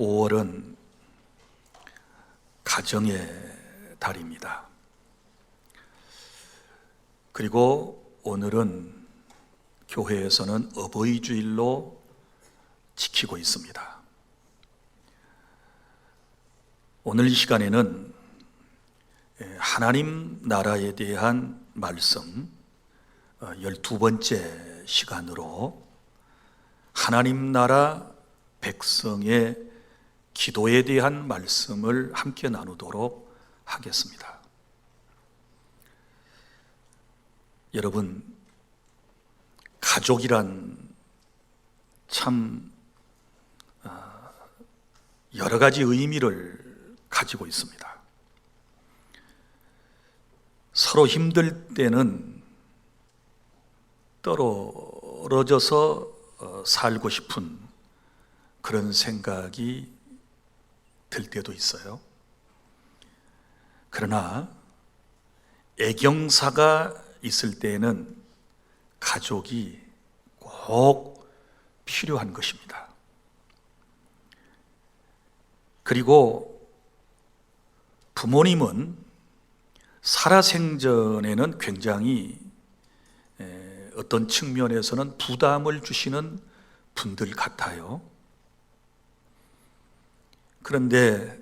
5월은 가정의 달입니다. 그리고 오늘은 교회에서는 어버이 주일로 지키고 있습니다. 오늘 이 시간에는 하나님 나라에 대한 말씀 12번째 시간으로 하나님 나라 백성의 기도에 대한 말씀을 함께 나누도록 하겠습니다. 여러분, 가족이란 참 여러 가지 의미를 가지고 있습니다. 서로 힘들 때는 떨어져서 살고 싶은 그런 생각이 들 때도 있어요. 그러나 애경사가 있을 때에는 가족이 꼭 필요한 것입니다. 그리고 부모님은 살아생전에는 굉장히 어떤 측면에서는 부담을 주시는 분들 같아요. 그런데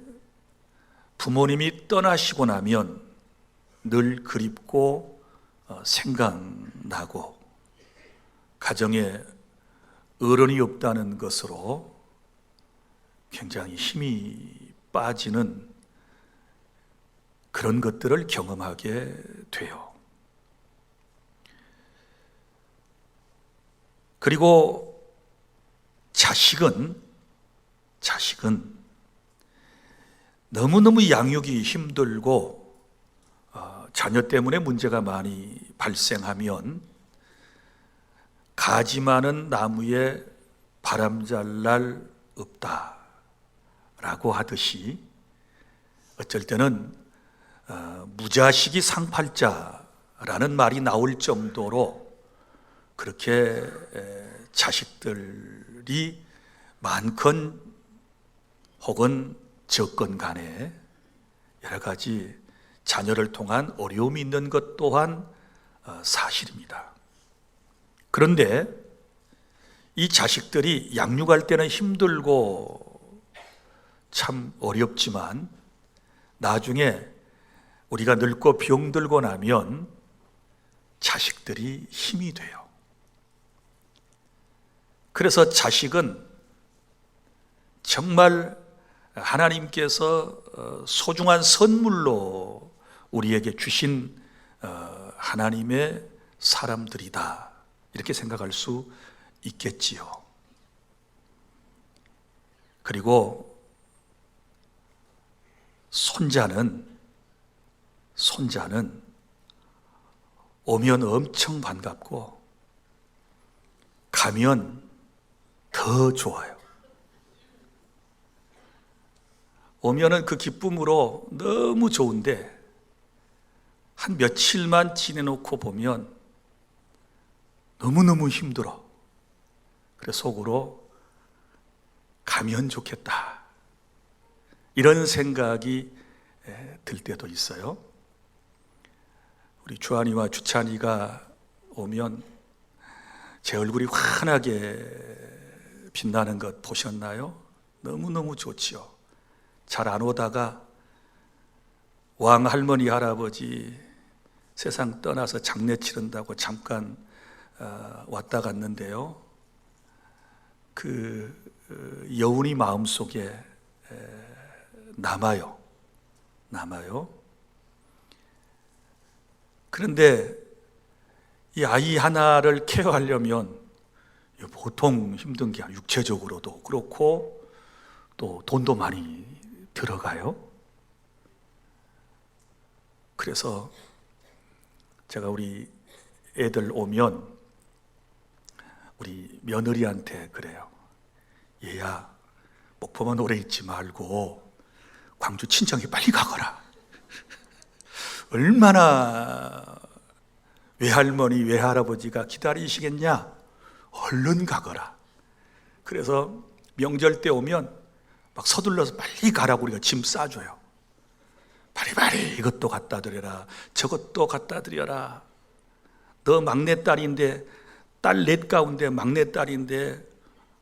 부모님이 떠나시고 나면 늘 그립고 생각나고 가정에 어른이 없다는 것으로 굉장히 힘이 빠지는 그런 것들을 경험하게 돼요. 그리고 자식은 너무너무 양육이 힘들고 자녀 때문에 문제가 많이 발생하면 가지 많은 나무에 바람잘 날 없다라고 하듯이 어쩔 때는 무자식이 상팔자라는 말이 나올 정도로 그렇게 자식들이 많건 혹은 적건 간에 여러 가지 자녀를 통한 어려움이 있는 것 또한 사실입니다. 그런데 이 자식들이 양육할 때는 힘들고 참 어렵지만 나중에 우리가 늙고 병들고 나면 자식들이 힘이 돼요. 그래서 자식은 정말 하나님께서 소중한 선물로 우리에게 주신 하나님의 사람들이다, 이렇게 생각할 수 있겠지요. 그리고 손자는 오면 엄청 반갑고 가면 더 좋아요. 오면은 그 기쁨으로 너무 좋은데 한 며칠만 지내놓고 보면 너무너무 힘들어. 그래서 속으로 가면 좋겠다, 이런 생각이 들 때도 있어요. 우리 주한이와 주찬이가 오면 제 얼굴이 환하게 빛나는 것 보셨나요? 너무너무 좋지요. 잘 안 오다가 왕 할머니 할아버지 세상 떠나서 장례 치른다고 잠깐 왔다 갔는데요, 그 여운이 마음속에 남아요. 그런데 이 아이 하나를 케어하려면 보통 힘든 게 아니라 육체적으로도 그렇고 또 돈도 많이 들어가요. 그래서 제가 우리 애들 오면 우리 며느리한테 그래요. 얘야, 목포만 오래 있지 말고 광주 친정에 빨리 가거라. 얼마나 외할머니, 외할아버지가 기다리시겠냐? 얼른 가거라. 그래서 명절 때 오면 막 서둘러서 빨리 가라고 우리가 짐 싸줘요. 바리바리 이것도 갖다 드려라, 저것도 갖다 드려라. 너 막내딸인데, 딸 넷 가운데 막내딸인데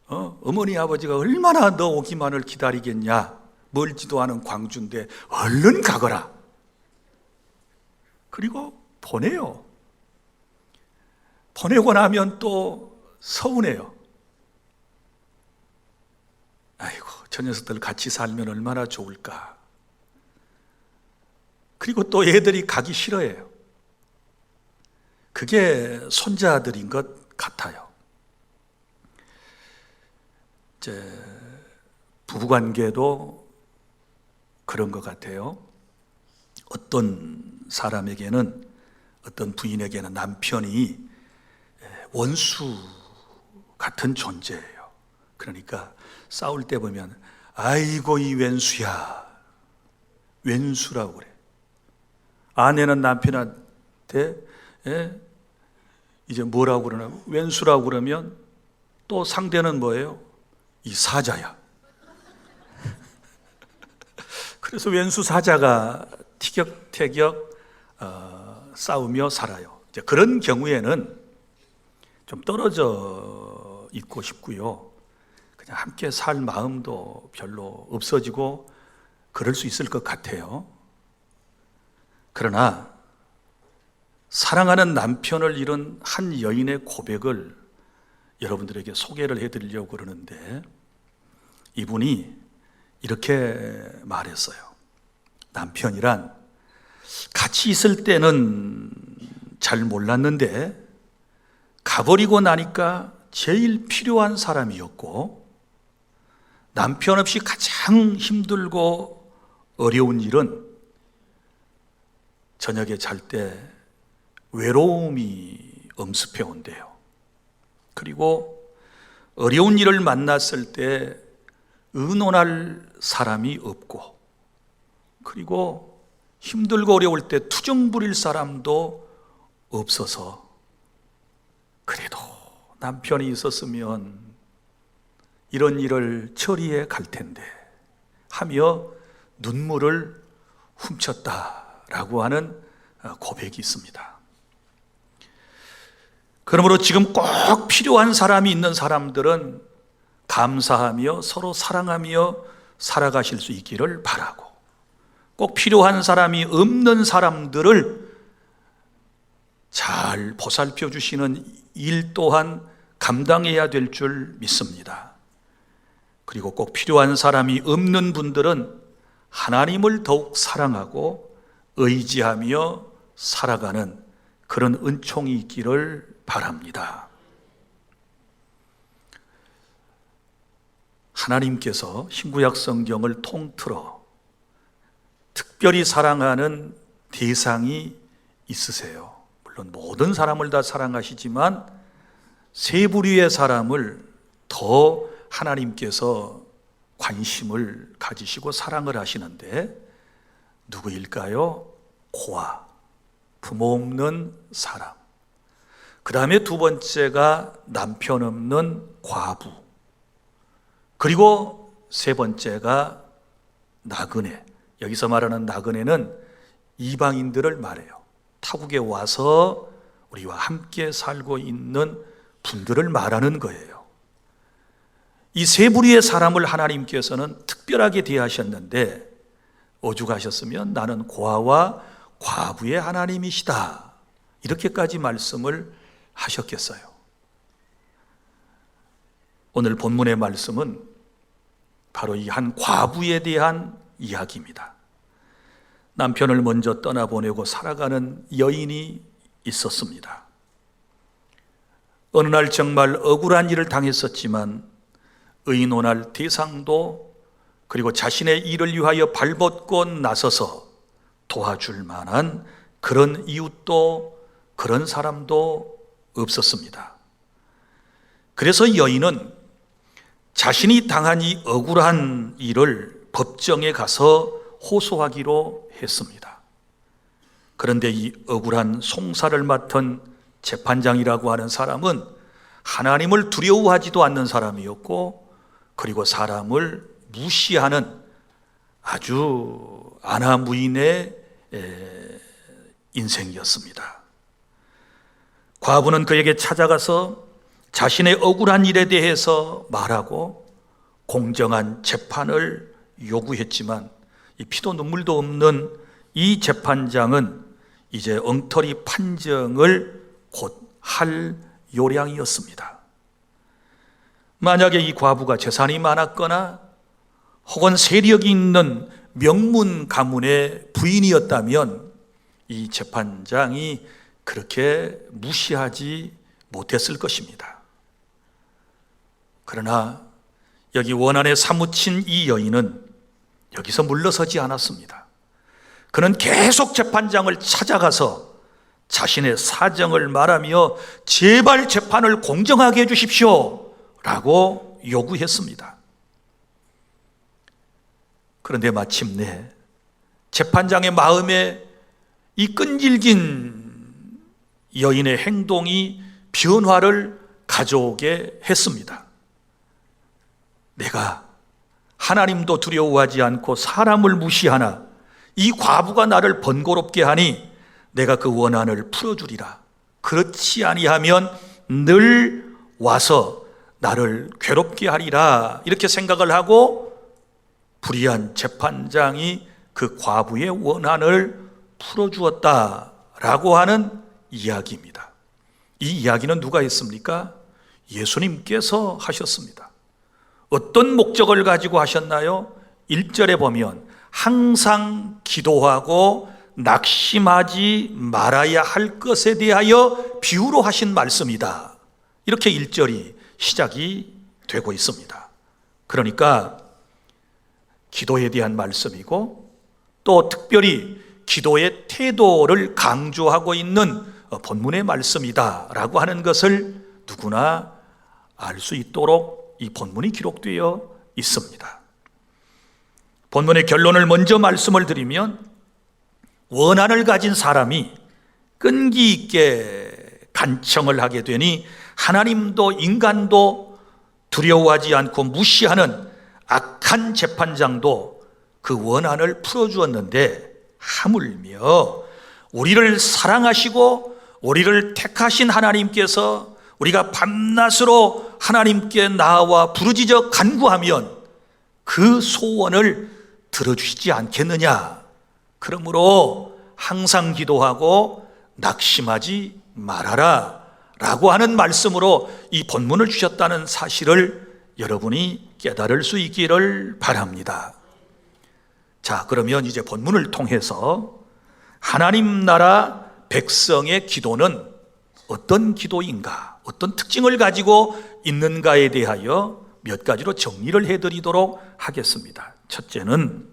어머니 아버지가 얼마나 너 오기만을 기다리겠냐. 멀지도 않은 광주인데 얼른 가거라. 그리고 보내요. 보내고 나면 또 서운해요. 아이고, 저 녀석들 같이 살면 얼마나 좋을까. 그리고 또 애들이 가기 싫어해요. 그게 손자들인 것 같아요. 이제 부부관계도 그런 것 같아요. 어떤 사람에게는, 어떤 부인에게는 남편이 원수 같은 존재예요. 그러니까 싸울 때 보면 아이고 이 왼수야, 왼수라고 그래. 아내는 남편한테 이제 뭐라고 그러나, 왼수라고 그러면 또 상대는 뭐예요? 이 사자야. 그래서 왼수 사자가 티격태격 싸우며 살아요. 이제 그런 경우에는 좀 떨어져 있고 싶고요. 그냥 함께 살 마음도 별로 없어지고 그럴 수 있을 것 같아요. 그러나 사랑하는 남편을 잃은 한 여인의 고백을 여러분들에게 소개를 해드리려고 그러는데, 이분이 이렇게 말했어요. 남편이란 같이 있을 때는 잘 몰랐는데 가버리고 나니까 제일 필요한 사람이었고, 남편 없이 가장 힘들고 어려운 일은 저녁에 잘 때 외로움이 엄습해 온대요. 그리고 어려운 일을 만났을 때 의논할 사람이 없고, 그리고 힘들고 어려울 때 투정 부릴 사람도 없어서, 그래도 남편이 있었으면 이런 일을 처리해 갈 텐데 하며 눈물을 훔쳤다라고 하는 고백이 있습니다. 그러므로 지금 꼭 필요한 사람이 있는 사람들은 감사하며 서로 사랑하며 살아가실 수 있기를 바라고, 꼭 필요한 사람이 없는 사람들을 잘 보살펴 주시는 일 또한 감당해야 될 줄 믿습니다. 그리고 꼭 필요한 사람이 없는 분들은 하나님을 더욱 사랑하고 의지하며 살아가는 그런 은총이 있기를 바랍니다. 하나님께서 신구약 성경을 통틀어 특별히 사랑하는 대상이 있으세요. 물론 모든 사람을 다 사랑하시지만 세 부류의 사람을 더 하나님께서 관심을 가지시고 사랑을 하시는데, 누구일까요? 고아, 부모 없는 사람. 그 다음에 두 번째가 남편 없는 과부. 그리고 세 번째가 나그네. 여기서 말하는 나그네는 이방인들을 말해요. 타국에 와서 우리와 함께 살고 있는 분들을 말하는 거예요. 이 세 부류의 사람을 하나님께서는 특별하게 대하셨는데, 오죽하셨으면 나는 고아와 과부의 하나님이시다, 이렇게까지 말씀을 하셨겠어요. 오늘 본문의 말씀은 바로 이 한 과부에 대한 이야기입니다. 남편을 먼저 떠나보내고 살아가는 여인이 있었습니다. 어느 날 정말 억울한 일을 당했었지만 의논할 대상도, 그리고 자신의 일을 위하여 발벗고 나서서 도와줄 만한 그런 이웃도, 그런 사람도 없었습니다. 그래서 여인은 자신이 당한 이 억울한 일을 법정에 가서 호소하기로 했습니다. 그런데 이 억울한 송사를 맡은 재판장이라고 하는 사람은 하나님을 두려워하지도 않는 사람이었고, 그리고 사람을 무시하는 아주 아나무인의 인생이었습니다. 과부는 그에게 찾아가서 자신의 억울한 일에 대해서 말하고 공정한 재판을 요구했지만 이 피도 눈물도 없는 이 재판장은 이제 엉터리 판정을 곧 할 요량이었습니다. 만약에 이 과부가 재산이 많았거나 혹은 세력이 있는 명문 가문의 부인이었다면 이 재판장이 그렇게 무시하지 못했을 것입니다. 그러나 여기 원한에 사무친 이 여인은 여기서 물러서지 않았습니다. 그는 계속 재판장을 찾아가서 자신의 사정을 말하며 제발 재판을 공정하게 해주십시오 라고 요구했습니다. 그런데 마침내 재판장의 마음에 이 끈질긴 여인의 행동이 변화를 가져오게 했습니다. 내가 하나님도 두려워하지 않고 사람을 무시하나 이 과부가 나를 번거롭게 하니 내가 그 원한을 풀어주리라. 그렇지 아니하면 늘 와서 나를 괴롭게 하리라. 이렇게 생각을 하고 불의한 재판장이 그 과부의 원한을 풀어주었다라고 하는 이야기입니다. 이 이야기는 누가 했습니까? 예수님께서 하셨습니다. 어떤 목적을 가지고 하셨나요? 1절에 보면 항상 기도하고 낙심하지 말아야 할 것에 대하여 비유로 하신 말씀이다. 이렇게 1절이 시작이 되고 있습니다. 그러니까 기도에 대한 말씀이고 또 특별히 기도의 태도를 강조하고 있는 본문의 말씀이다라고 하는 것을 누구나 알 수 있도록 이 본문이 기록되어 있습니다. 본문의 결론을 먼저 말씀을 드리면 원한을 가진 사람이 끈기 있게 간청을 하게 되니 하나님도 인간도 두려워하지 않고 무시하는 악한 재판장도 그 원한을 풀어주었는데 하물며 우리를 사랑하시고 우리를 택하신 하나님께서 우리가 밤낮으로 하나님께 나와 부르짖어 간구하면 그 소원을 들어주시지 않겠느냐. 그러므로 항상 기도하고 낙심하지 말아라 라고 하는 말씀으로 이 본문을 주셨다는 사실을 여러분이 깨달을 수 있기를 바랍니다. 자, 그러면 이제 본문을 통해서 하나님 나라 백성의 기도는 어떤 기도인가, 어떤 특징을 가지고 있는가에 대하여 몇 가지로 정리를 해드리도록 하겠습니다. 첫째는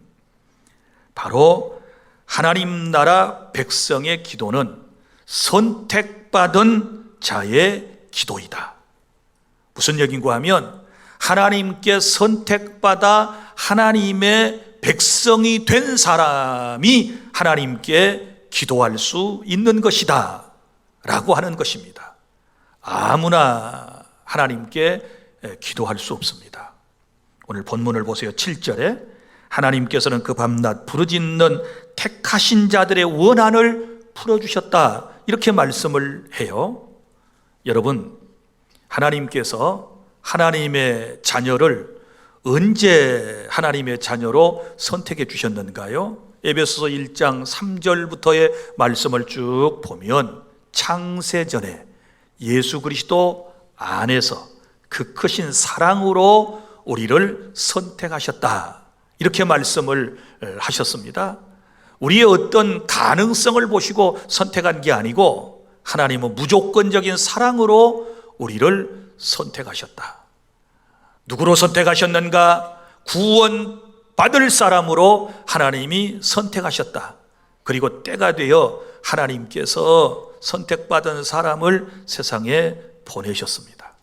바로 하나님 나라 백성의 기도는 선택받은 자의 기도이다. 무슨 얘기인가 하면 하나님께 선택받아 하나님의 백성이 된 사람이 하나님께 기도할 수 있는 것이다 라고 하는 것입니다. 아무나 하나님께 기도할 수 없습니다. 오늘 본문을 보세요. 7절에 하나님께서는 그 밤낮 부르짖는 택하신 자들의 원한을 풀어주셨다 이렇게 말씀을 해요. 여러분, 하나님께서 하나님의 자녀를 언제 하나님의 자녀로 선택해 주셨는가요? 에베소서 1장 3절부터의 말씀을 쭉 보면 창세전에 예수 그리스도 안에서 그 크신 사랑으로 우리를 선택하셨다 이렇게 말씀을 하셨습니다. 우리의 어떤 가능성을 보시고 선택한 게 아니고 하나님은 무조건적인 사랑으로 우리를 선택하셨다. 누구로 선택하셨는가? 구원 받을 사람으로 하나님이 선택하셨다. 그리고 때가 되어 하나님께서 선택받은 사람을 세상에 보내셨습니다.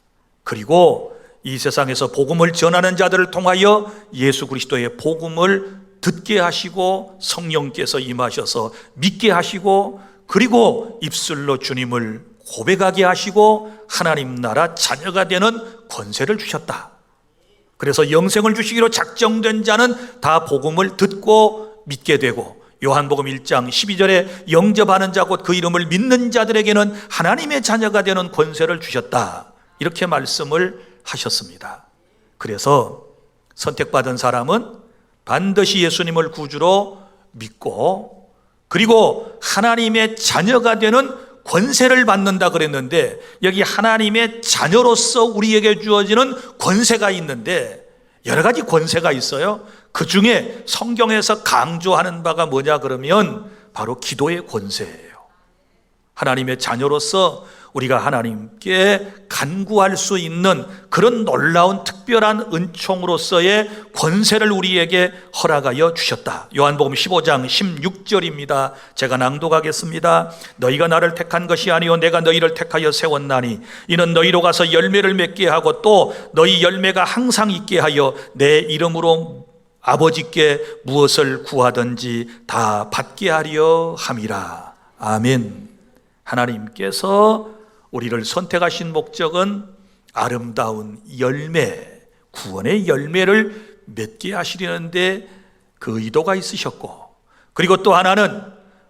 그리고 이 세상에서 복음을 전하는 자들을 통하여 예수 그리스도의 복음을 듣게 하시고 성령께서 임하셔서 믿게 하시고 그리고 입술로 주님을 고백하게 하시고 하나님 나라 자녀가 되는 권세를 주셨다. 그래서 영생을 주시기로 작정된 자는 다 복음을 듣고 믿게 되고, 요한복음 1장 12절에 영접하는 자 곧 그 이름을 믿는 자들에게는 하나님의 자녀가 되는 권세를 주셨다, 이렇게 말씀을 하셨습니다. 그래서 선택받은 사람은 반드시 예수님을 구주로 믿고, 그리고 하나님의 자녀가 되는 권세를 받는다 그랬는데, 여기 하나님의 자녀로서 우리에게 주어지는 권세가 있는데, 여러 가지 권세가 있어요. 그 중에 성경에서 강조하는 바가 뭐냐 그러면 바로 기도의 권세예요. 하나님의 자녀로서 우리가 하나님께 간구할 수 있는 그런 놀라운 특별한 은총으로서의 권세를 우리에게 허락하여 주셨다. 요한복음 15장 16절입니다. 제가 낭독하겠습니다. 너희가 나를 택한 것이 아니요 내가 너희를 택하여 세웠나니 이는 너희로 가서 열매를 맺게 하고 또 너희 열매가 항상 있게 하여 내 이름으로 아버지께 무엇을 구하든지 다 받게 하려 함이라. 아멘. 하나님께서 우리를 선택하신 목적은 아름다운 열매, 구원의 열매를 맺게 하시려는데 그 의도가 있으셨고, 그리고 또 하나는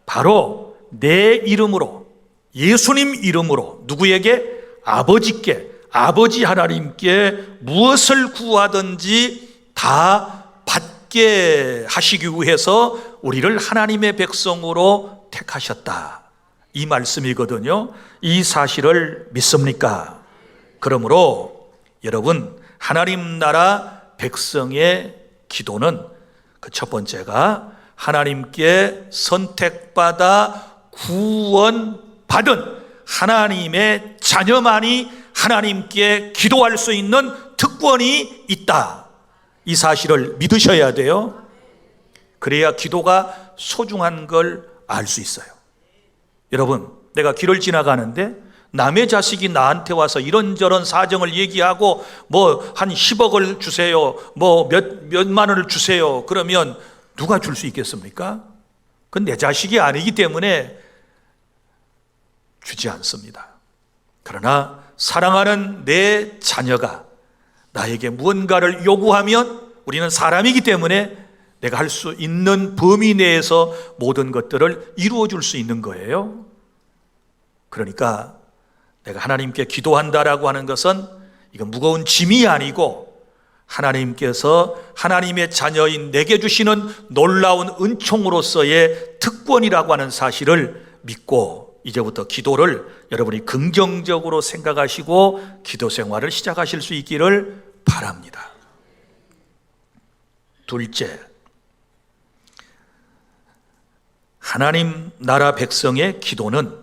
바로 내 이름으로, 예수님 이름으로 누구에게? 아버지께, 아버지 하나님께 무엇을 구하든지 다 받게 하시기 위해서 우리를 하나님의 백성으로 택하셨다, 이 말씀이거든요. 이 사실을 믿습니까? 그러므로 여러분, 하나님 나라 백성의 기도는 그 첫 번째가 하나님께 선택받아 구원받은 하나님의 자녀만이 하나님께 기도할 수 있는 특권이 있다, 이 사실을 믿으셔야 돼요. 그래야 기도가 소중한 걸 알 수 있어요. 여러분, 내가 길을 지나가는데 남의 자식이 나한테 와서 이런저런 사정을 얘기하고 뭐 한 10억을 주세요, 뭐 몇만 원을 주세요, 그러면 누가 줄 수 있겠습니까? 그건 내 자식이 아니기 때문에 주지 않습니다. 그러나 사랑하는 내 자녀가 나에게 무언가를 요구하면 우리는 사람이기 때문에 내가 할 수 있는 범위 내에서 모든 것들을 이루어 줄 수 있는 거예요. 그러니까 내가 하나님께 기도한다라고 하는 것은 이건 무거운 짐이 아니고 하나님께서 하나님의 자녀인 내게 주시는 놀라운 은총으로서의 특권이라고 하는 사실을 믿고 이제부터 기도를 여러분이 긍정적으로 생각하시고 기도 생활을 시작하실 수 있기를 바랍니다. 둘째, 하나님 나라 백성의 기도는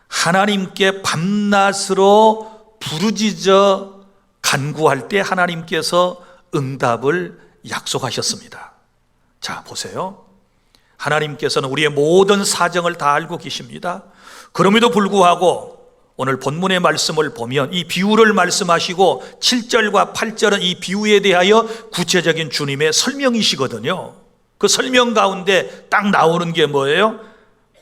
하나님께 밤낮으로 부르짖어 간구할 때 하나님께서 응답을 약속하셨습니다. 자, 보세요. 하나님께서는 우리의 모든 사정을 다 알고 계십니다. 그럼에도 불구하고 오늘 본문의 말씀을 보면 이 비유를 말씀하시고 7절과 8절은 이 비유에 대하여 구체적인 주님의 설명이시거든요. 그 설명 가운데 딱 나오는 게 뭐예요?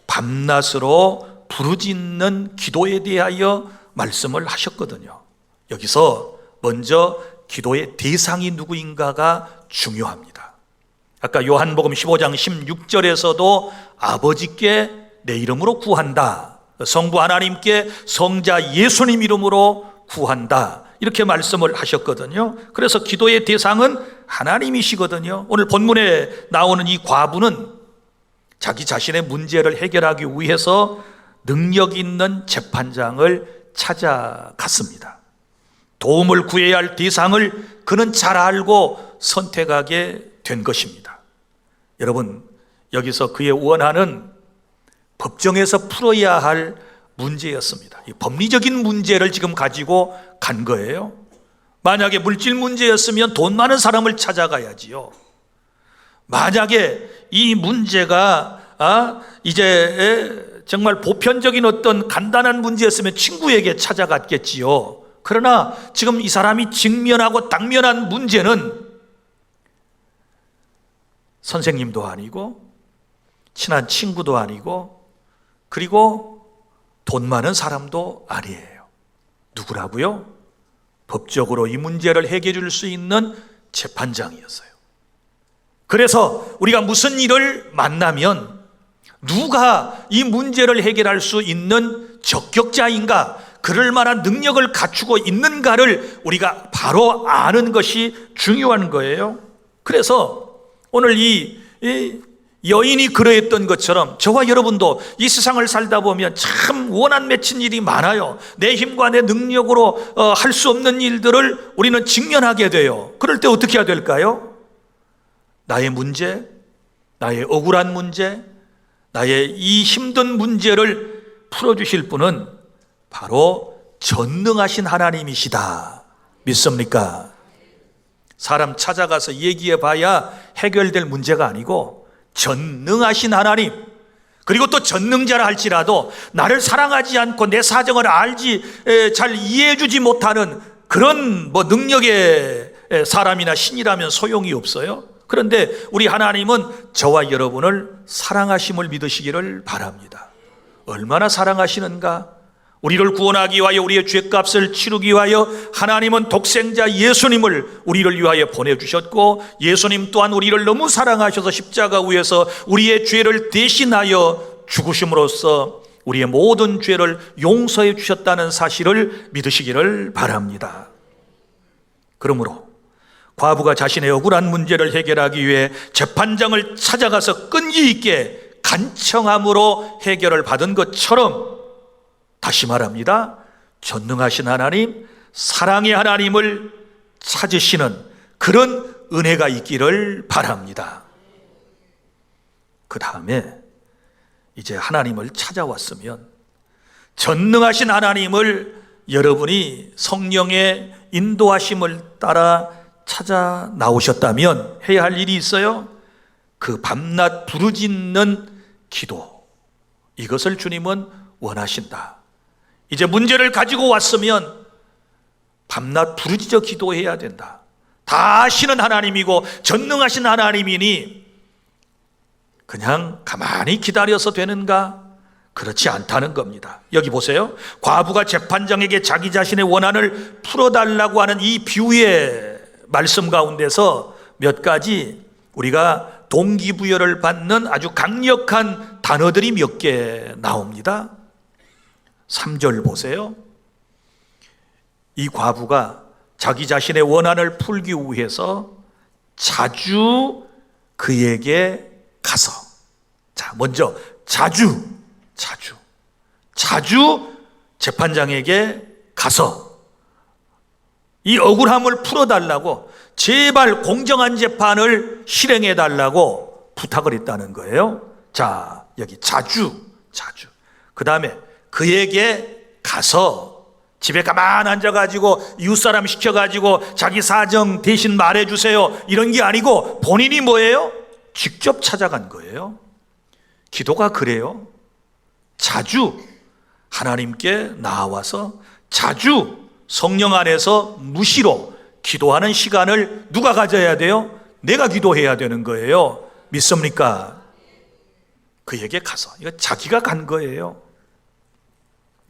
밤낮으로 부르짖는 기도에 대하여 말씀을 하셨거든요. 여기서 먼저 기도의 대상이 누구인가가 중요합니다. 아까 요한복음 15장 16절에서도 아버지께 내 이름으로 구한다, 성부 하나님께 성자 예수님 이름으로 구한다, 이렇게 말씀을 하셨거든요. 그래서 기도의 대상은 하나님이시거든요. 오늘 본문에 나오는 이 과부는 자기 자신의 문제를 해결하기 위해서 능력 있는 재판장을 찾아갔습니다. 도움을 구해야 할 대상을 그는 잘 알고 선택하게 된 것입니다. 여러분, 여기서 그의 원한은 법정에서 풀어야 할 문제였습니다. 이 법리적인 문제를 지금 가지고 간 거예요. 만약에 물질 문제였으면 돈 많은 사람을 찾아가야지요. 만약에 이 문제가 이제 정말 보편적인 어떤 간단한 문제였으면 친구에게 찾아갔겠지요. 그러나 지금 이 사람이 직면하고 당면한 문제는 선생님도 아니고 친한 친구도 아니고 그리고 돈 많은 사람도 아니에요. 누구라고요? 법적으로 이 문제를 해결해 줄 수 있는 재판장이었어요. 그래서 우리가 무슨 일을 만나면 누가 이 문제를 해결할 수 있는 적격자인가, 그럴 만한 능력을 갖추고 있는가를 우리가 바로 아는 것이 중요한 거예요. 그래서 오늘 이 여인이 그러했던 것처럼 저와 여러분도 이 세상을 살다 보면 참 원한 맺힌 일이 많아요. 내 힘과 내 능력으로 할 수 없는 일들을 우리는 직면하게 돼요. 그럴 때 어떻게 해야 될까요? 나의 문제, 나의 억울한 문제, 나의 이 힘든 문제를 풀어주실 분은 바로 전능하신 하나님이시다. 믿습니까? 사람 찾아가서 얘기해 봐야 해결될 문제가 아니고 전능하신 하나님, 그리고 또 전능자라 할지라도 나를 사랑하지 않고 내 사정을 잘 이해해 주지 못하는 그런 능력의 사람이나 신이라면 소용이 없어요. 그런데 우리 하나님은 저와 여러분을 사랑하심을 믿으시기를 바랍니다. 얼마나 사랑하시는가? 우리를 구원하기 위하여 우리의 죄값을 치르기 위하여 하나님은 독생자 예수님을 우리를 위하여 보내주셨고, 예수님 또한 우리를 너무 사랑하셔서 십자가 위에서 우리의 죄를 대신하여 죽으심으로써 우리의 모든 죄를 용서해 주셨다는 사실을 믿으시기를 바랍니다. 그러므로 과부가 자신의 억울한 문제를 해결하기 위해 재판장을 찾아가서 끈기 있게 간청함으로 해결을 받은 것처럼, 다시 말합니다, 전능하신 하나님, 사랑의 하나님을 찾으시는 그런 은혜가 있기를 바랍니다. 그 다음에 이제 하나님을 찾아왔으면 전능하신 하나님을 여러분이 성령의 인도하심을 따라 찾아 나오셨다면 해야 할 일이 있어요. 그 밤낮 부르짖는 기도, 이것을 주님은 원하신다. 이제 문제를 가지고 왔으면 밤낮 부르짖어 기도해야 된다. 다 아시는 하나님이고 전능하신 하나님이니 그냥 가만히 기다려서 되는가? 그렇지 않다는 겁니다. 여기 보세요. 과부가 재판장에게 자기 자신의 원한을 풀어달라고 하는 이 비유의 말씀 가운데서 몇 가지 우리가 동기부여를 받는 아주 강력한 단어들이 몇 개 나옵니다. 3절 보세요. 이 과부가 자기 자신의 원한을 풀기 위해서 자주 그에게 가서, 자, 먼저 자주 재판장에게 가서 이 억울함을 풀어달라고, 제발 공정한 재판을 실행해달라고 부탁을 했다는 거예요. 자, 여기 자주. 그 다음에 그에게 가서, 집에 가만 앉아가지고 이웃사람 시켜가지고 자기 사정 대신 말해주세요 이런 게 아니고 본인이 뭐예요? 직접 찾아간 거예요. 기도가 그래요. 자주 하나님께 나와서 자주 성령 안에서 무시로 기도하는 시간을 누가 가져야 돼요? 내가 기도해야 되는 거예요. 믿습니까? 그에게 가서, 이거 자기가 간 거예요.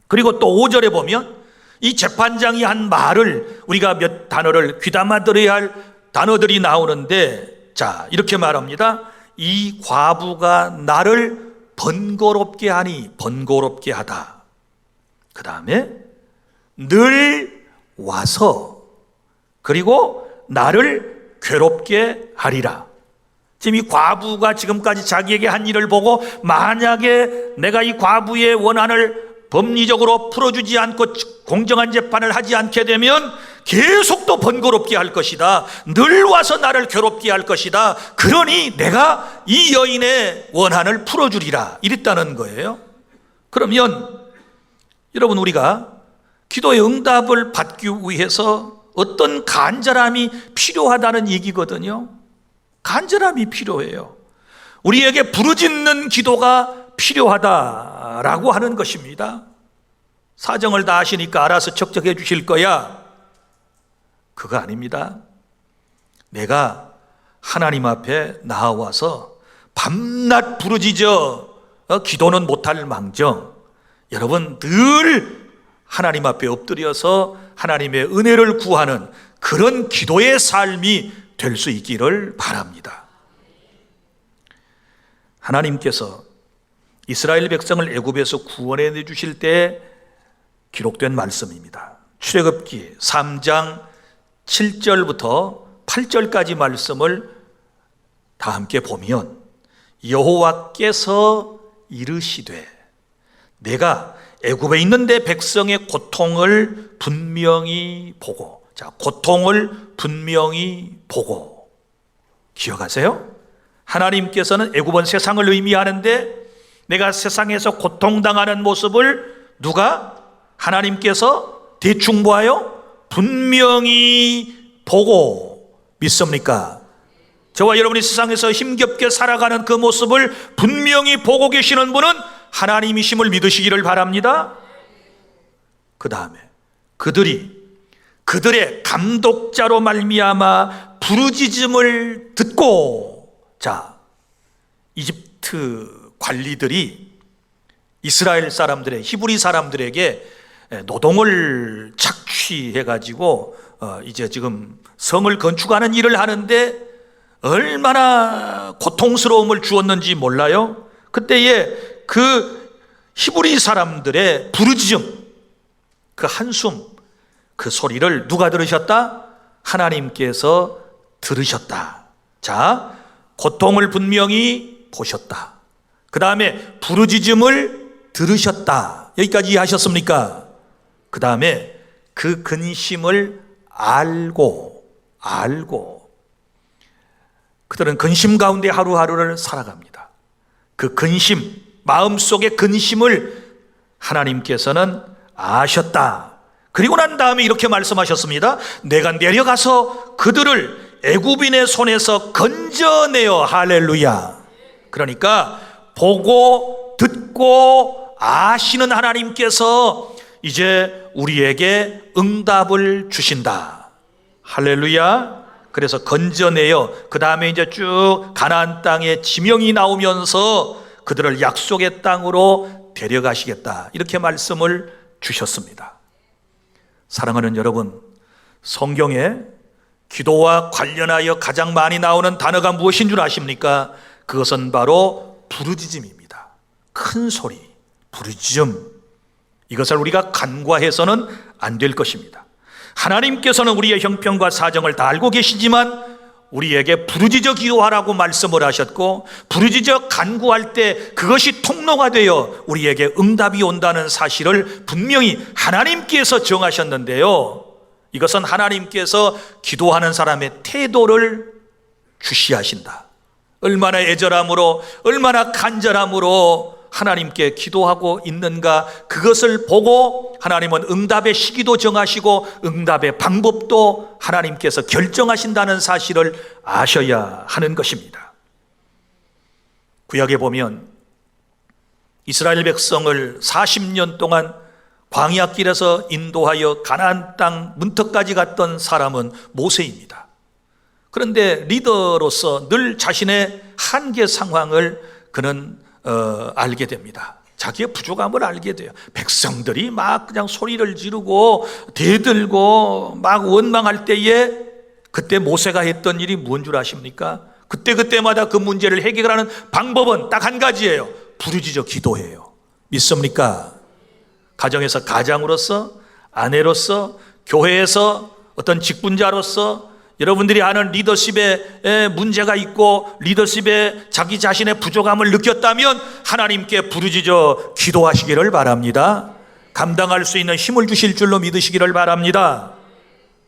그리고 또 5절에 보면 이 재판장이 한 말을 우리가 몇 단어를 귀담아 들어야 할 단어들이 나오는데, 자, 이렇게 말합니다. 이 과부가 나를 번거롭게 하니, 번거롭게 하다. 그 다음에 늘 와서, 그리고 나를 괴롭게 하리라. 지금 이 과부가 지금까지 자기에게 한 일을 보고 만약에 내가 이 과부의 원한을 법리적으로 풀어주지 않고 공정한 재판을 하지 않게 되면 계속 또 번거롭게 할 것이다. 늘 와서 나를 괴롭게 할 것이다. 그러니 내가 이 여인의 원한을 풀어주리라. 이랬다는 거예요. 그러면 여러분, 우리가 기도의 응답을 받기 위해서 어떤 간절함이 필요하다는 얘기거든요. 간절함이 필요해요. 우리에게 부르짖는 기도가 필요하다라고 하는 것입니다. 사정을 다 아시니까 알아서 척척해 주실 거야. 그거 아닙니다. 내가 하나님 앞에 나와서 밤낮 부르짖어 기도는 못할 망정, 여러분 늘 하나님 앞에 엎드려서 하나님의 은혜를 구하는 그런 기도의 삶이 될 수 있기를 바랍니다. 하나님께서 이스라엘 백성을 애굽에서 구원해 내주실 때 기록된 말씀입니다. 출애굽기 3장 7절부터 8절까지 말씀을 다 함께 보면 여호와께서 이르시되 내가 애굽에 있는데 백성의 고통을 분명히 보고, 자, 고통을 분명히 보고, 기억하세요? 하나님께서는 애굽은 세상을 의미하는데 내가 세상에서 고통당하는 모습을 누가? 하나님께서 대충 보아요? 분명히 보고, 믿습니까? 저와 여러분이 세상에서 힘겹게 살아가는 그 모습을 분명히 보고 계시는 분은 하나님이심을 믿으시기를 바랍니다. 그 다음에 그들의 감독자로 말미암아 부르짖음을 듣고, 자, 이집트 관리들이 이스라엘 사람들의, 히브리 사람들에게 노동을 착취해 가지고 이제 지금 성을 건축하는 일을 하는데 얼마나 고통스러움을 주었는지 몰라요? 그때에 그 히브리 사람들의 부르짖음, 그 한숨, 그 소리를 누가 들으셨다? 하나님께서 들으셨다. 자, 고통을 분명히 보셨다. 그 다음에 부르짖음을 들으셨다. 여기까지 이해하셨습니까? 그 다음에 그 근심을 알고 그들은 근심 가운데 하루하루를 살아갑니다. 그 근심, 마음속의 근심을 하나님께서는 아셨다. 그리고 난 다음에 이렇게 말씀하셨습니다. 내가 내려가서 그들을 애굽인의 손에서 건져내어, 할렐루야. 그러니까 보고 듣고 아시는 하나님께서 이제 우리에게 응답을 주신다. 할렐루야. 그래서 건져내어 그 다음에 이제 쭉 가나안 땅에 지명이 나오면서 그들을 약속의 땅으로 데려가시겠다, 이렇게 말씀을 주셨습니다. 사랑하는 여러분, 성경에 기도와 관련하여 가장 많이 나오는 단어가 무엇인 줄 아십니까? 그것은 바로 부르짖음입니다. 큰 소리, 부르짖음. 이것을 우리가 간과해서는 안 될 것입니다. 하나님께서는 우리의 형편과 사정을 다 알고 계시지만 우리에게 부르짖어 기도하라고 말씀을 하셨고, 부르짖어 간구할 때 그것이 통로가 되어 우리에게 응답이 온다는 사실을 분명히 하나님께서 정하셨는데요, 이것은 하나님께서 기도하는 사람의 태도를 주시하신다. 얼마나 애절함으로, 얼마나 간절함으로 하나님께 기도하고 있는가, 그것을 보고 하나님은 응답의 시기도 정하시고 응답의 방법도 하나님께서 결정하신다는 사실을 아셔야 하는 것입니다. 구약에 보면 이스라엘 백성을 40년 동안 광야길에서 인도하여 가나안 땅 문턱까지 갔던 사람은 모세입니다. 그런데 리더로서 늘 자신의 한계 상황을 그는 알게 됩니다. 자기의 부족함을 알게 돼요. 백성들이 막 그냥 소리를 지르고 대들고 막 원망할 때에 그때 모세가 했던 일이 무슨 줄 아십니까? 그때마다 그 문제를 해결하는 방법은 딱 한 가지예요. 부르짖어 기도해요. 믿습니까? 가정에서 가장으로서, 아내로서, 교회에서 어떤 직분자로서 여러분들이 아는 리더십에 문제가 있고 리더십에 자기 자신의 부족함을 느꼈다면 하나님께 부르짖어 기도하시기를 바랍니다. 감당할 수 있는 힘을 주실 줄로 믿으시기를 바랍니다.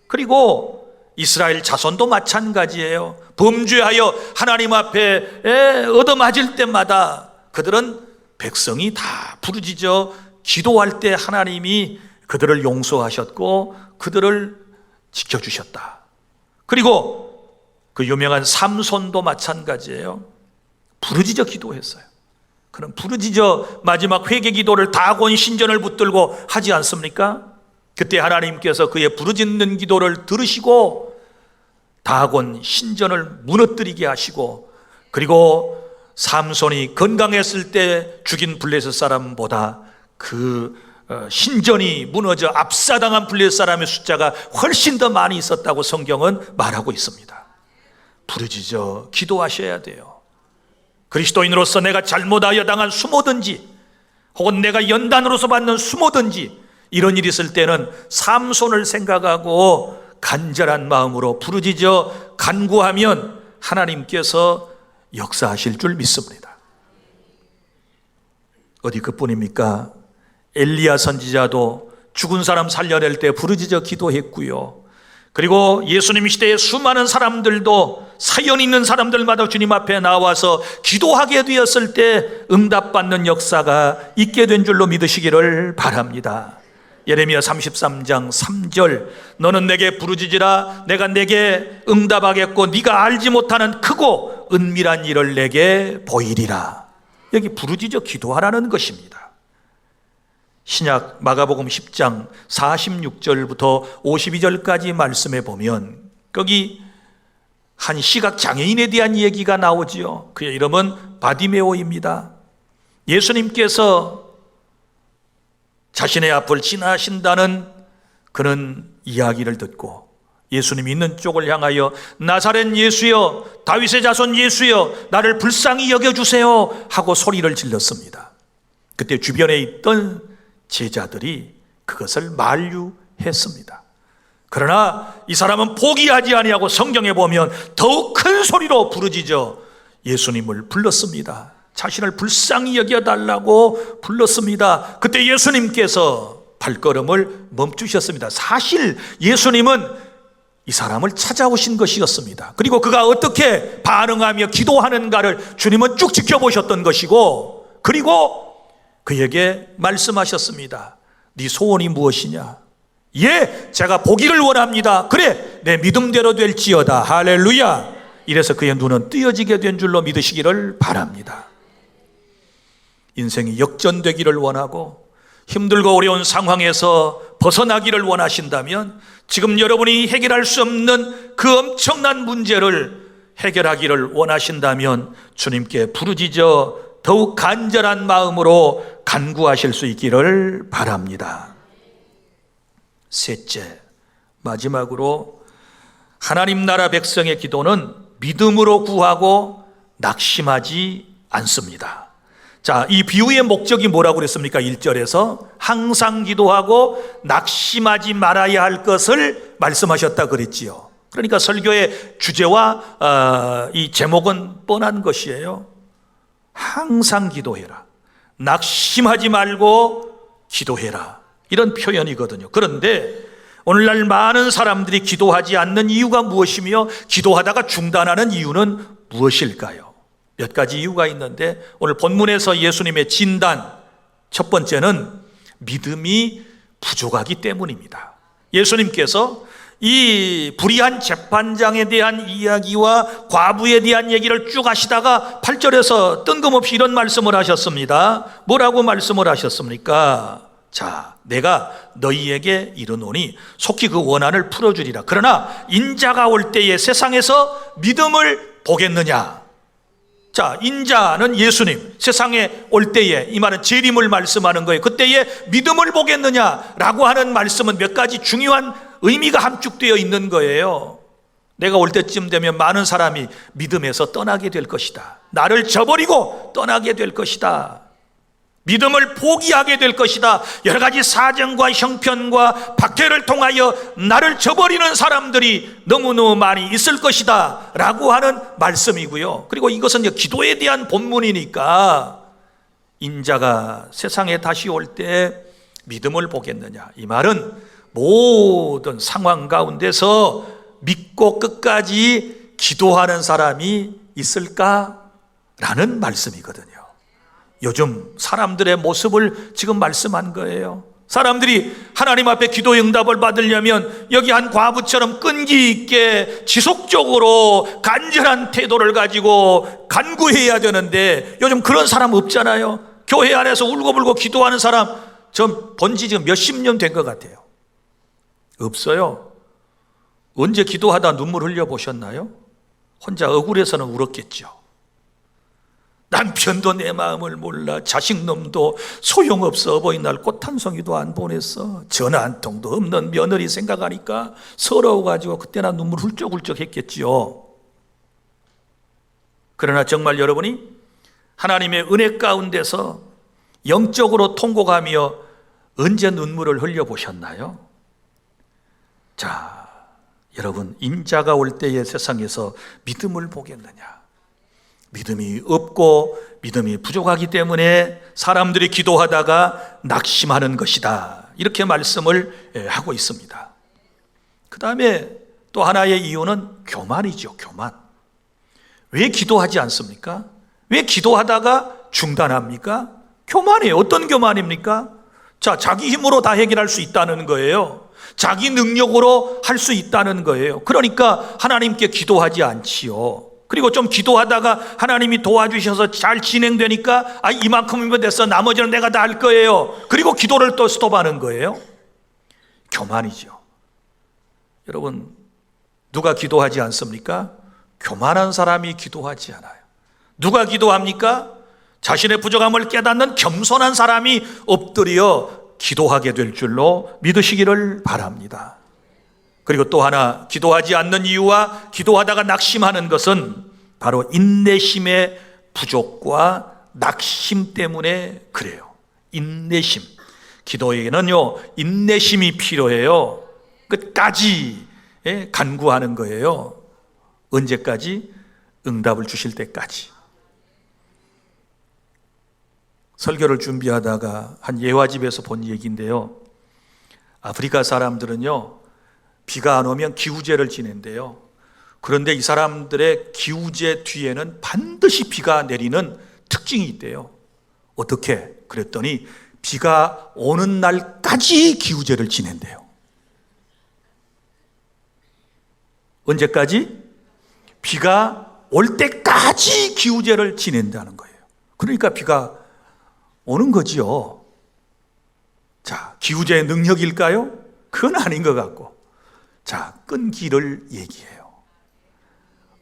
그리고 이스라엘 자손도 마찬가지예요. 범죄하여 하나님 앞에 얻어맞을 때마다 그들은 백성이 다 부르짖어 기도할 때 하나님이 그들을 용서하셨고 그들을 지켜주셨다. 그리고 그 유명한 삼손도 마찬가지예요. 부르짖어 기도했어요. 그럼 부르짖어 마지막 회개 기도를 다곤 신전을 붙들고 하지 않습니까? 그때 하나님께서 그의 부르짖는 기도를 들으시고 다곤 신전을 무너뜨리게 하시고, 그리고 삼손이 건강했을 때 죽인 블레셋 사람보다 그 신전이 무너져 압사당한 블레셋 사람의 숫자가 훨씬 더 많이 있었다고 성경은 말하고 있습니다. 부르짖어 기도하셔야 돼요. 그리스도인으로서 내가 잘못하여 당한 수모든지 혹은 내가 연단으로서 받는 수모든지 이런 일이 있을 때는 삼손을 생각하고 간절한 마음으로 부르짖어 간구하면 하나님께서 역사하실 줄 믿습니다. 어디 그뿐입니까? 엘리야 선지자도 죽은 사람 살려낼 때 부르짖어 기도했고요. 그리고 예수님 시대에 수많은 사람들도 사연 있는 사람들마다 주님 앞에 나와서 기도하게 되었을 때 응답받는 역사가 있게 된 줄로 믿으시기를 바랍니다. 예레미야 33장 3절 너는 내게 부르짖으라 내가 내게 응답하겠고 네가 알지 못하는 크고 은밀한 일을 내게 보이리라. 여기 부르짖어 기도하라는 것입니다. 신약 마가복음 10장 46절부터 52절까지 말씀해 보면 거기 한 시각 장애인에 대한 얘기가 나오지요. 그의 이름은 바디메오입니다. 예수님께서 자신의 앞을 지나신다는 그런 이야기를 듣고 예수님이 있는 쪽을 향하여 나사렛 예수여 다윗의 자손 예수여 나를 불쌍히 여겨주세요 하고 소리를 질렀습니다. 그때 주변에 있던 제자들이 그것을 만류했습니다. 그러나 이 사람은 포기하지 아니하고 성경에 보면 더욱 큰 소리로 부르짖어 예수님을 불렀습니다. 자신을 불쌍히 여겨달라고 불렀습니다. 그때 예수님께서 발걸음을 멈추셨습니다. 사실 예수님은 이 사람을 찾아오신 것이었습니다. 그리고 그가 어떻게 반응하며 기도하는가를 주님은 쭉 지켜보셨던 것이고 그리고 그에게 말씀하셨습니다. 네 소원이 무엇이냐? 예, 제가 보기를 원합니다. 그래, 내 믿음대로 될지어다. 할렐루야. 이래서 그의 눈은 뜨여지게 된 줄로 믿으시기를 바랍니다. 인생이 역전되기를 원하고 힘들고 어려운 상황에서 벗어나기를 원하신다면 지금 여러분이 해결할 수 없는 그 엄청난 문제를 해결하기를 원하신다면 주님께 부르짖어 더욱 간절한 마음으로 간구하실 수 있기를 바랍니다. 셋째, 마지막으로 하나님 나라 백성의 기도는 믿음으로 구하고 낙심하지 않습니다. 자, 이 비유의 목적이 뭐라고 그랬습니까? 1절에서 항상 기도하고 낙심하지 말아야 할 것을 말씀하셨다 그랬지요. 그러니까 설교의 주제와 이 제목은 뻔한 것이에요. 항상 기도해라. 낙심하지 말고 기도해라. 이런 표현이거든요. 그런데 오늘날 많은 사람들이 기도하지 않는 이유가 무엇이며 기도하다가 중단하는 이유는 무엇일까요? 몇 가지 이유가 있는데 오늘 본문에서 예수님의 진단 첫 번째는 믿음이 부족하기 때문입니다. 예수님께서 이 불의한 재판장에 대한 이야기와 과부에 대한 얘기를 쭉 하시다가 8절에서 뜬금없이 이런 말씀을 하셨습니다. 뭐라고 말씀을 하셨습니까? 자, 내가 너희에게 이르노니 속히 그 원한을 풀어주리라. 그러나 인자가 올 때에 세상에서 믿음을 보겠느냐? 자, 인자는 예수님, 세상에 올 때에, 이 말은 재림을 말씀하는 거예요. 그때에 믿음을 보겠느냐라고 하는 말씀은 몇 가지 중요한 의미가 함축되어 있는 거예요. 내가 올 때쯤 되면 많은 사람이 믿음에서 떠나게 될 것이다. 나를 저버리고 떠나게 될 것이다. 믿음을 포기하게 될 것이다. 여러 가지 사정과 형편과 박해를 통하여 나를 저버리는 사람들이 너무너무 많이 있을 것이다 라고 하는 말씀이고요. 그리고 이것은 기도에 대한 본문이니까 인자가 세상에 다시 올 때 믿음을 보겠느냐, 이 말은 모든 상황 가운데서 믿고 끝까지 기도하는 사람이 있을까라는 말씀이거든요. 요즘 사람들의 모습을 지금 말씀한 거예요. 사람들이 하나님 앞에 기도의 응답을 받으려면 여기 한 과부처럼 끈기 있게 지속적으로 간절한 태도를 가지고 간구해야 되는데 요즘 그런 사람 없잖아요. 교회 안에서 울고불고 기도하는 사람 전 본지 지금 몇십 년 된 것 같아요. 없어요. 언제 기도하다 눈물 흘려보셨나요? 혼자 억울해서는 울었겠죠. 남편도 내 마음을 몰라. 자식놈도 소용없어. 어버이날 꽃 한 송이도 안 보냈어. 전화 한 통도 없는 며느리 생각하니까 서러워가지고 그때나 눈물 훌쩍훌쩍 했겠지요. 그러나 정말 여러분이 하나님의 은혜 가운데서 영적으로 통곡하며 언제 눈물을 흘려보셨나요? 자, 여러분, 인자가 올 때의 세상에서 믿음을 보겠느냐? 믿음이 없고 믿음이 부족하기 때문에 사람들이 기도하다가 낙심하는 것이다, 이렇게 말씀을 하고 있습니다. 그 다음에 또 하나의 이유는 교만이죠. 교만. 왜 기도하지 않습니까? 왜 기도하다가 중단합니까? 교만이에요. 어떤 교만입니까? 자, 자기 힘으로 다 해결할 수 있다는 거예요. 자기 능력으로 할 수 있다는 거예요. 그러니까 하나님께 기도하지 않지요. 그리고 좀 기도하다가 하나님이 도와주셔서 잘 진행되니까 이만큼이면 됐어, 나머지는 내가 다 할 거예요. 그리고 기도를 또 스톱하는 거예요. 교만이죠. 여러분, 누가 기도하지 않습니까? 교만한 사람이 기도하지 않아요. 누가 기도합니까? 자신의 부족함을 깨닫는 겸손한 사람이 엎드려 기도하게 될 줄로 믿으시기를 바랍니다. 그리고 또 하나, 기도하지 않는 이유와 기도하다가 낙심하는 것은 바로 인내심의 부족과 낙심 때문에 그래요. 인내심. 기도에는요, 인내심이 필요해요. 끝까지 간구하는 거예요. 언제까지? 응답을 주실 때까지. 설교를 준비하다가 한 예화집에서 본 얘기인데요, 아프리카 사람들은요, 비가 안 오면 기우제를 지낸대요. 그런데 이 사람들의 기우제 뒤에는 반드시 비가 내리는 특징이 있대요. 어떻게? 그랬더니 비가 오는 날까지 기우제를 지낸대요. 언제까지? 비가 올 때까지 기우제를 지낸다는 거예요. 그러니까 비가 오는 거지요. 자, 기우제의 능력일까요? 그건 아닌 것 같고. 자, 끈기를 얘기해요.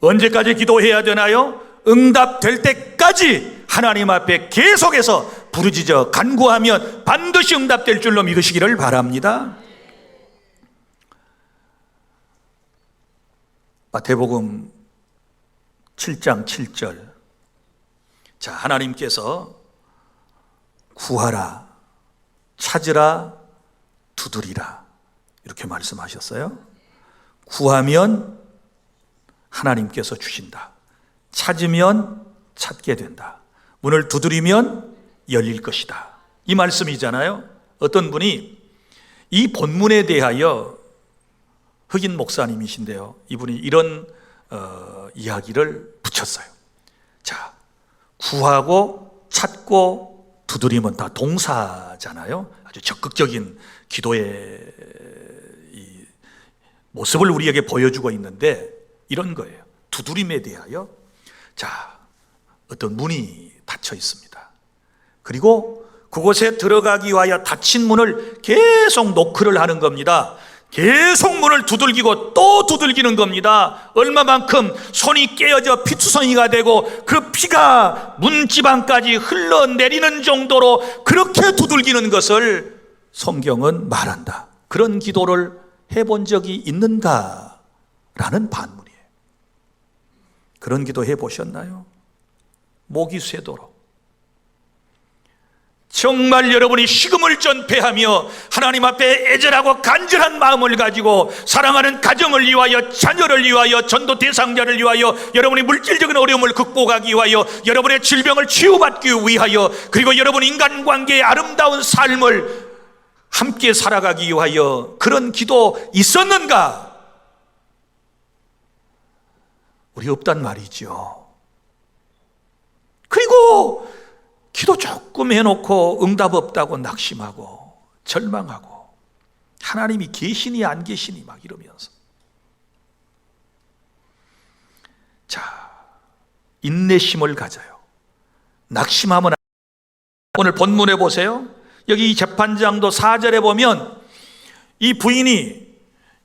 언제까지 기도해야 되나요? 응답될 때까지 하나님 앞에 계속해서 부르짖어 간구하면 반드시 응답될 줄로 믿으시기를 바랍니다. 마태복음 7장 7절. 자, 하나님께서 구하라, 찾으라, 두드리라, 이렇게 말씀하셨어요. 구하면 하나님께서 주신다. 찾으면 찾게 된다. 문을 두드리면 열릴 것이다. 이 말씀이잖아요. 어떤 분이 이 본문에 대하여, 흑인 목사님이신데요, 이분이 이런 이야기를 붙였어요. 자, 구하고 찾고 두드리면 다 동사잖아요. 아주 적극적인 기도의 이 모습을 우리에게 보여주고 있는데, 이런 거예요. 두드림에 대하여, 자, 어떤 문이 닫혀 있습니다. 그리고 그곳에 들어가기 위하여 닫힌 문을 계속 노크를 하는 겁니다. 계속 문을 두들기고 또 두들기는 겁니다. 얼마만큼 손이 깨어져 피투성이가 되고 그 피가 문지방까지 흘러내리는 정도로 그렇게 두들기는 것을 성경은 말한다. 그런 기도를 해본 적이 있는가? 라는 반문이에요. 그런 기도 해보셨나요? 목이 쇠도록. 정말 여러분이 식음을 전폐하며 하나님 앞에 애절하고 간절한 마음을 가지고 사랑하는 가정을 위하여, 자녀를 위하여, 전도 대상자를 위하여, 여러분이 물질적인 어려움을 극복하기 위하여, 여러분의 질병을 치유받기 위하여, 그리고 여러분 인간관계의 아름다운 삶을 함께 살아가기 위하여 그런 기도 있었는가? 우리 없단 말이죠. 그리고 기도 조금 해놓고 응답 없다고 낙심하고 절망하고 하나님이 계시니 안 계시니 막 이러면서. 자, 인내심을 가져요. 낙심하면. 오늘 본문에 보세요. 여기 이 재판장도 4절에 보면 이 부인이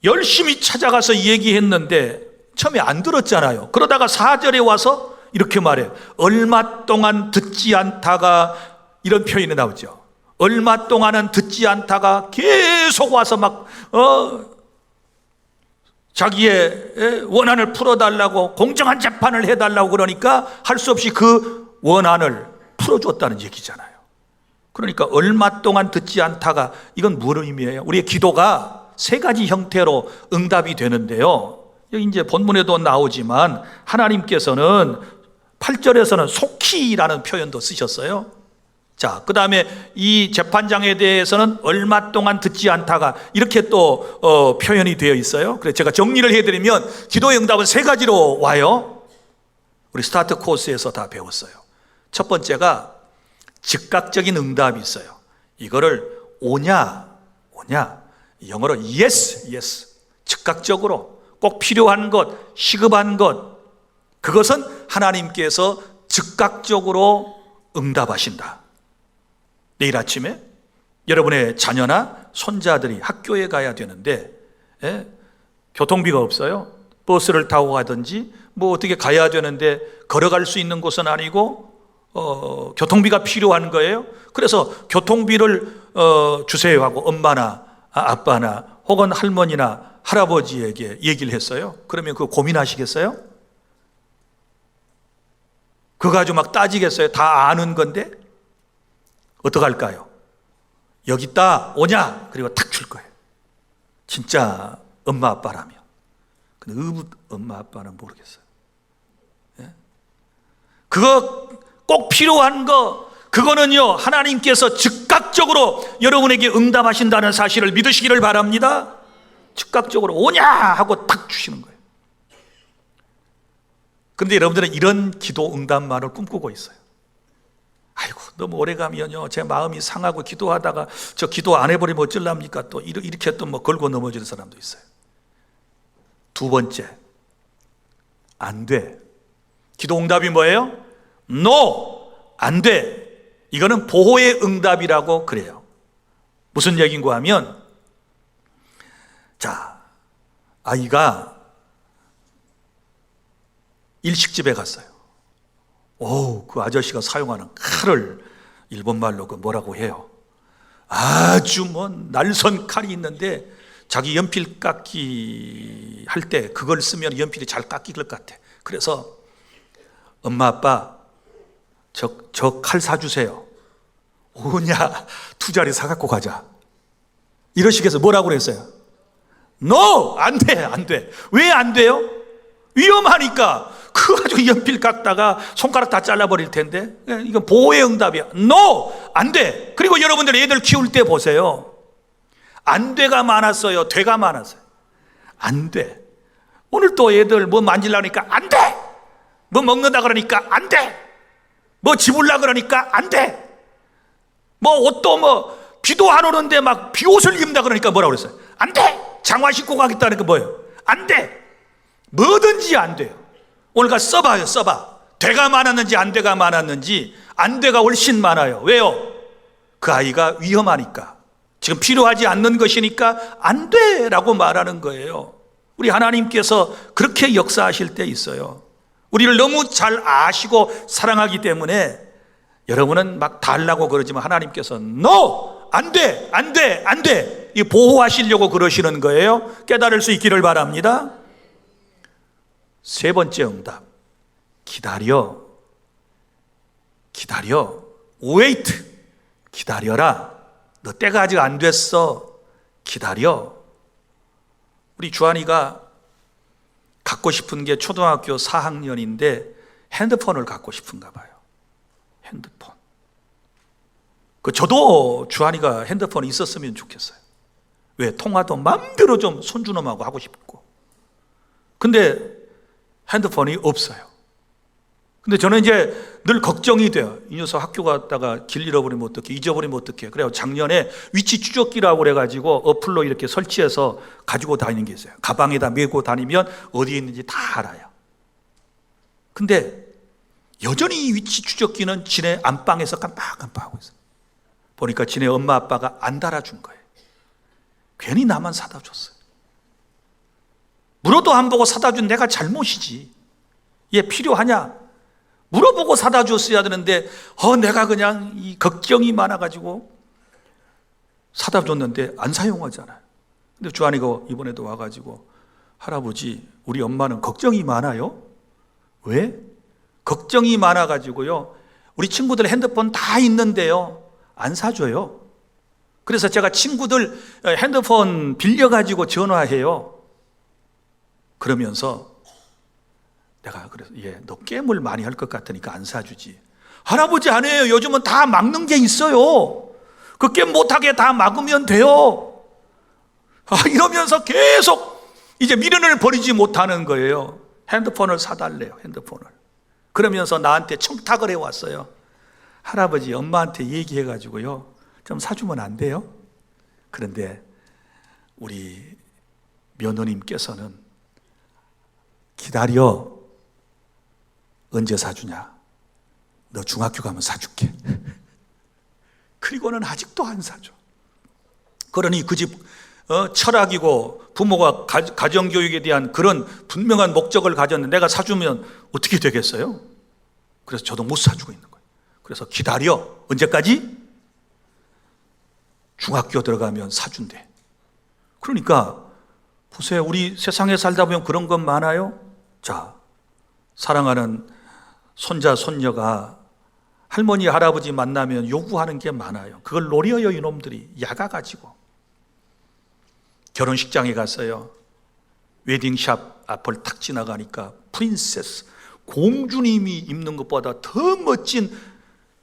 열심히 찾아가서 얘기했는데 처음에 안 들었잖아요. 그러다가 4절에 와서 이렇게 말해요. 얼마 동안 듣지 않다가, 이런 표현이 나오죠. 얼마 동안은 듣지 않다가 계속 와서 막 자기의 원한을 풀어달라고, 공정한 재판을 해달라고 그러니까 할 수 없이 그 원한을 풀어줬다는 얘기잖아요. 그러니까 얼마 동안 듣지 않다가, 이건 무슨 의미예요? 우리의 기도가 세 가지 형태로 응답이 되는데요, 여기 이제 본문에도 나오지만 하나님께서는 8절에서는 속히라는 표현도 쓰셨어요. 자, 그 다음에 이 재판장에 대해서는 얼마 동안 듣지 않다가, 이렇게 또 표현이 되어 있어요. 그래서 제가 정리를 해드리면 기도의 응답은 세 가지로 와요. 우리 스타트 코스에서 다 배웠어요. 첫 번째가 즉각적인 응답이 있어요. 이거를 오냐, 영어로 yes, 즉각적으로 꼭 필요한 것, 시급한 것, 그것은 하나님께서 즉각적으로 응답하신다. 내일 아침에 여러분의 자녀나 손자들이 학교에 가야 되는데 교통비가 없어요. 버스를 타고 가든지 뭐 어떻게 가야 되는데 걸어갈 수 있는 곳은 아니고 교통비가 필요한 거예요. 그래서 교통비를 주세요 하고 엄마나 아빠나 혹은 할머니나 할아버지에게 얘기를 했어요. 그러면 그거 고민하시겠어요? 그거 가지고 막 따지겠어요? 다 아는 건데? 어떡할까요? 여기 있다, 오냐? 그리고 탁 줄 거예요. 진짜 엄마 아빠라면. 근데 엄마 아빠는 모르겠어요. 그거 꼭 필요한 거, 그거는요, 하나님께서 즉각적으로 여러분에게 응답하신다는 사실을 믿으시기를 바랍니다. 즉각적으로 오냐 하고 탁 주시는 거예요. 그런데 여러분들은 이런 기도 응답만을 꿈꾸고 있어요. 아이고, 너무 오래 가면요, 제 마음이 상하고 기도하다가 저 기도 안 해버리면 어쩌랍니까? 또 이렇게 또 뭐 걸고 넘어지는 사람도 있어요. 두 번째, 안 돼. 기도 응답이 뭐예요? No, 안 돼. 이거는 보호의 응답이라고 그래요. 무슨 얘기인가 하면, 자, 아이가 일식집에 갔어요. 그 아저씨가 사용하는 칼을 일본말로 그 뭐라고 해요? 아주 뭐 날선 칼이 있는데 자기 연필 깎기 할 때 그걸 쓰면 연필이 잘 깎일 것 같아. 그래서 엄마 아빠 저 칼 사주세요. 오냐, 2자리 사갖고 가자. 이러시겠어요? 뭐라고 그랬어요? No! 안 돼. 왜 안 돼요? 위험하니까. 그거 가지고 연필 깎다가 손가락 다 잘라버릴 텐데. 이건 보호의 응답이야. No! 안 돼. 그리고 여러분들 애들 키울 때 보세요. 안 돼가 많았어요? 돼가 많았어요? 안 돼. 오늘 또 애들 뭐 만지려니까 안 돼. 뭐 먹는다 그러니까 안 돼. 뭐 집을라 그러니까 안 돼. 뭐 옷도 뭐 비도 안 오는데 막 비옷을 입는다 그러니까 뭐라고 그랬어요? 안 돼. 장화 신고 가겠다는 게 뭐예요? 안 돼. 뭐든지 안 돼요. 오늘 가서 써봐요. 써봐. 돼가 많았는지 안 돼가 많았는지 안 돼가 훨씬 많아요. 왜요? 그 아이가 위험하니까, 지금 필요하지 않는 것이니까 안 돼라고 말하는 거예요. 우리 하나님께서 그렇게 역사하실 때 있어요. 우리를 너무 잘 아시고 사랑하기 때문에 여러분은 막 달라고 그러지만 하나님께서 No! 안 돼! 안 돼! 안 돼! 이 보호하시려고 그러시는 거예요. 깨달을 수 있기를 바랍니다. 세 번째 응답, 기다려. wait. 기다려라. 너 때가 아직 안 됐어. 기다려. 우리 주한이가 갖고 싶은 게 초등학교 4학년인데 핸드폰을 갖고 싶은가 봐요. 핸드폰. 저도 주한이가 핸드폰이 있었으면 좋겠어요. 왜? 통화도 마음대로 좀 손주놈하고 하고 싶고. 근데 핸드폰이 없어요. 근데 저는 이제 늘 걱정이 돼요. 이 녀석 학교 갔다가 길 잃어버리면 어떡해, 잊어버리면 어떡해. 그래서 작년에 위치 추적기라고 그래가지고 어플로 이렇게 설치해서 가지고 다니는 게 있어요. 가방에다 메고 다니면 어디에 있는지 다 알아요. 근데 여전히 이 위치 추적기는 지네 안방에서 깜빡깜빡하고 있어요. 보니까 지네 엄마 아빠가 안 달아준 거예요. 괜히 나만 사다 줬어요. 물어도 안 보고 사다 준 내가 잘못이지. 얘 필요하냐? 물어보고 사다 줬어야 되는데 내가 그냥 이 걱정이 많아가지고 사다 줬는데 안 사용하잖아요. 근데 주한이가 이번에도 와가지고 할아버지, 우리 엄마는 걱정이 많아요. 왜? 걱정이 많아가지고요, 우리 친구들 핸드폰 다 있는데요, 안 사줘요. 그래서 제가 친구들 핸드폰 빌려가지고 전화해요. 그러면서 내가 그래서 너 게임을 많이 할 것 같으니까 안 사주지. 할아버지 안 해요. 요즘은 다 막는 게 있어요. 그 게임 못하게 다 막으면 돼요. 이러면서 계속 이제 미련을 버리지 못하는 거예요. 핸드폰을 사달래요. 핸드폰을. 그러면서 나한테 청탁을 해왔어요. 할아버지, 엄마한테 얘기해가지고요, 좀 사주면 안 돼요? 그런데 우리 며느님께서는 기다려. 언제 사주냐? 너 중학교 가면 사줄게. 그리고는 아직도 안 사줘. 그러니 그 집 철학이고 부모가 가정교육에 대한 그런 분명한 목적을 가졌는데 내가 사주면 어떻게 되겠어요? 그래서 저도 못 사주고 있는 거예요. 그래서 기다려. 언제까지? 중학교 들어가면 사준대. 그러니까 보세요. 우리 세상에 살다 보면 그런 건 많아요. 자, 사랑하는 손자, 손녀가 할머니, 할아버지 만나면 요구하는 게 많아요. 그걸 노려요, 이놈들이. 야가가지고. 결혼식장에 갔어요. 웨딩샵 앞을 탁 지나가니까 프린세스, 공주님이 입는 것보다 더 멋진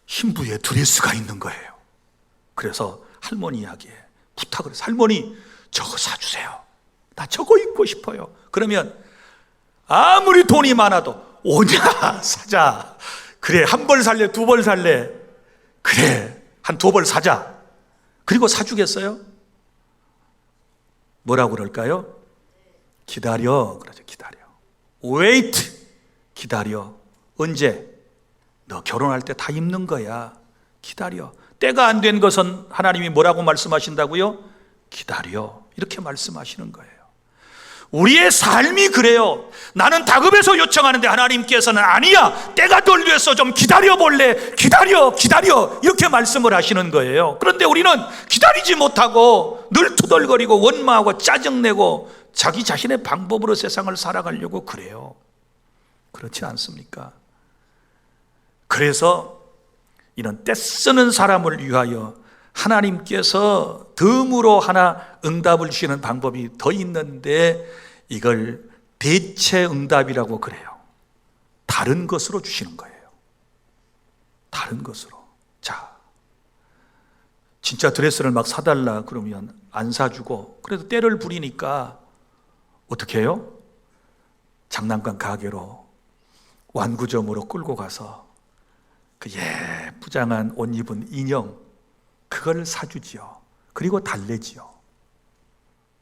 신부의 드레스가 있는 거예요. 그래서 할머니에게 부탁을 해서, 할머니, 저거 사주세요. 나 저거 입고 싶어요. 그러면 아무리 돈이 많아도, 오냐, 사자. 그래, 한 벌 살래, 두 벌 살래. 그래, 한 두 벌 사자. 그리고 사주겠어요? 뭐라고 그럴까요? 기다려. 그러죠. 기다려. wait. 기다려. 언제? 너 결혼할 때 다 입는 거야. 기다려. 때가 안 된 것은 하나님이 뭐라고 말씀하신다고요? 기다려. 이렇게 말씀하시는 거예요. 우리의 삶이 그래요. 나는 다급해서 요청하는데 하나님께서는 아니야, 때가 덜 돼서 좀 기다려 볼래. 기다려 이렇게 말씀을 하시는 거예요. 그런데 우리는 기다리지 못하고 늘 투덜거리고 원망하고 짜증내고 자기 자신의 방법으로 세상을 살아가려고 그래요. 그렇지 않습니까? 그래서 이런 떼쓰는 사람을 위하여 하나님께서 덤으로 하나 응답을 주시는 방법이 더 있는데, 이걸 대체 응답이라고 그래요. 다른 것으로 주시는 거예요. 다른 것으로. 자, 진짜 드레스를 막 사달라 그러면 안 사주고, 그래도 때를 부리니까 어떻게 해요? 장난감 가게로, 완구점으로 끌고 가서 그 예쁘장한 옷 입은 인형, 그걸 사주지요. 그리고 달래지요.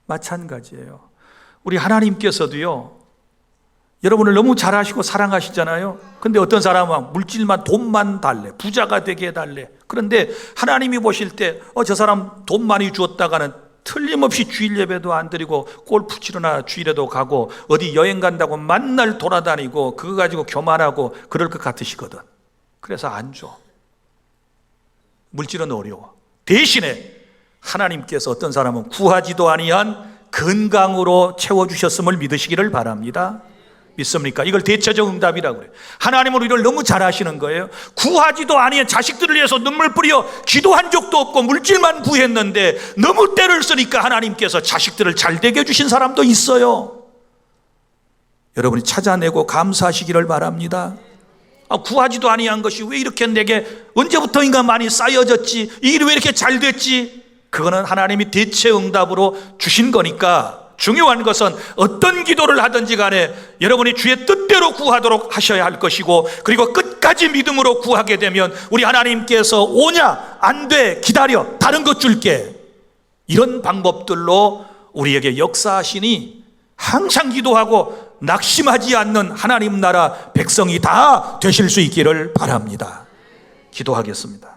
마찬가지예요. 우리 하나님께서도요, 여러분을 너무 잘 아시고 사랑하시잖아요. 근데 어떤 사람은 물질만, 돈만 달래, 부자가 되게 해달래. 그런데 하나님이 보실 때 저 사람 돈 많이 주었다가는 틀림없이 주일 예배도 안 드리고 골프 치러나 주일에도 가고 어디 여행 간다고 만날 돌아다니고 그거 가지고 교만하고 그럴 것 같으시거든. 그래서 안 줘. 물질은 어려워. 대신에 하나님께서 어떤 사람은 구하지도 아니한 건강으로 채워주셨음을 믿으시기를 바랍니다. 믿습니까? 이걸 대체적 응답이라고 그래요. 하나님은 우리를 너무 잘 아시는 거예요. 구하지도 아니한 자식들을 위해서 눈물 뿌려 기도한 적도 없고 물질만 구했는데 너무 때를 쓰니까 하나님께서 자식들을 잘 되게 해주신 사람도 있어요. 여러분이 찾아내고 감사하시기를 바랍니다. 구하지도 아니한 것이 왜 이렇게 내게 언제부터인가 많이 쌓여졌지, 이 일이 왜 이렇게 잘 됐지? 그거는 하나님이 대체 응답으로 주신 거니까, 중요한 것은 어떤 기도를 하든지 간에 여러분이 주의 뜻대로 구하도록 하셔야 할 것이고, 그리고 끝까지 믿음으로 구하게 되면 우리 하나님께서 오냐, 안 돼, 기다려, 다른 것 줄게, 이런 방법들로 우리에게 역사하시니 항상 기도하고 낙심하지 않는 하나님 나라 백성이 다 되실 수 있기를 바랍니다. 기도하겠습니다.